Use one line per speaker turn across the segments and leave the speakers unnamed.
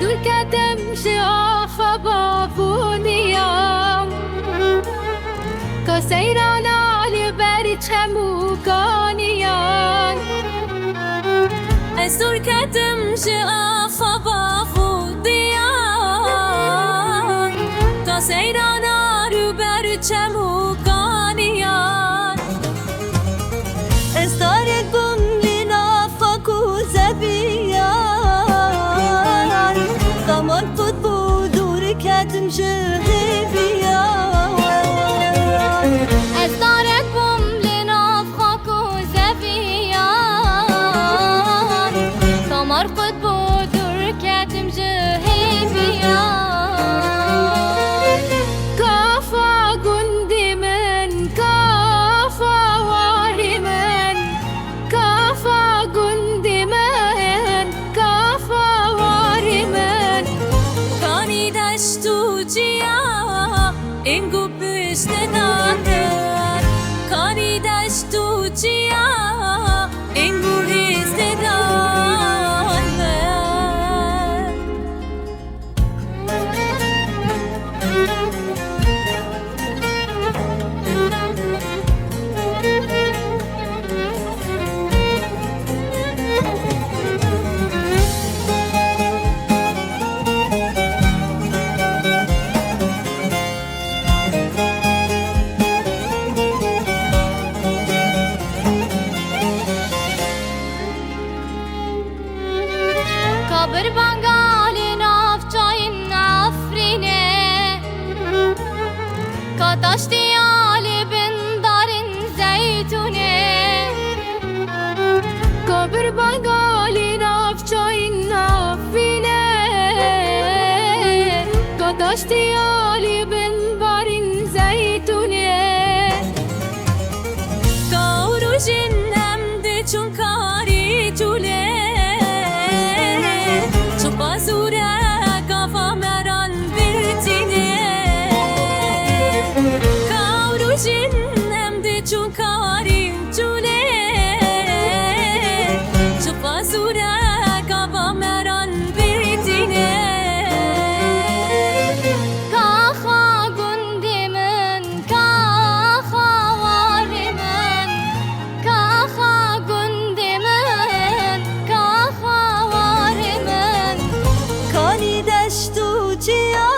دور تمشي عفبا بونيام كسيران على بري تموكانيان
دور تمشي عفبا بونيان كسيران على بري تموكانيان
استارك بملنا فاكو زبيان قمر قطبو دور تمشي
أصدارك بملنا فاكو زبيان قمر قطبو دور تمشي كافا جندي من كافا واري من كافا جندي من كافا واري من
كاني دشتو جيا إنجو بشتدانر كاني دشتو جيا إنجو
كبر بنغالي نافچاين عفرينه كاتاشتي علي بندارين زيتونه كبر بنغالي نافچاين عفرينه كاتاشتي علي بندارين زيتونه
كاورو جنم دي چونكاري جوله Bazura kafa meran birtine Kavru jinnem de çukari çule Şu bazura kafa meran birtine
Kaha gundimin kaha varimin kaha gundimin kaha varimin
كاني دشتو جيا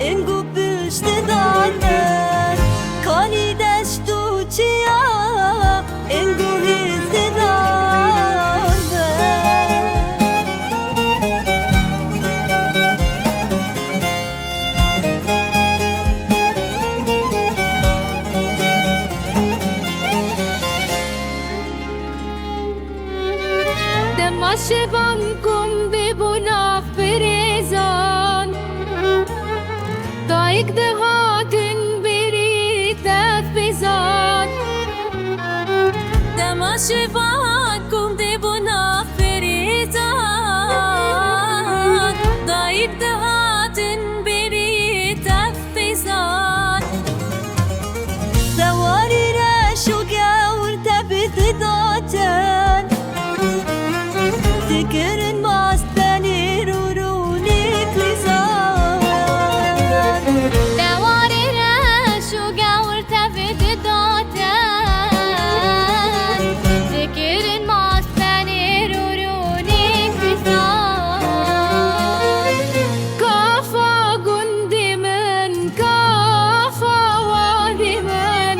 إنجو بشتدانر كاني دشتو جيا إنجو
دمشق بانكم ببنا فريزان دايق دهاتن بريت فيزان
Demaşı vakum de buna ferizan Daik de hatin beri tefizan
دواري راشوقة وارتبت ذاتن تكرن ماستني روروني كليزان
دواري راشو قاور تفت داتن ذكرن ماستني روروني كفزان كافا جندي من كافا وادي من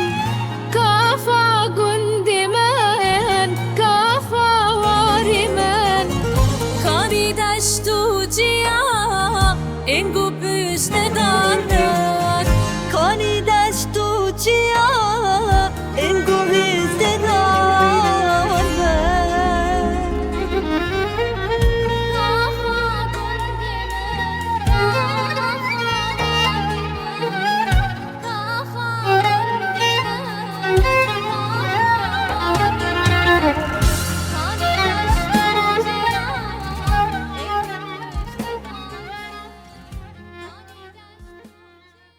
كافا جندي من كافا وادي من
Kani deştu ciya Engu büste da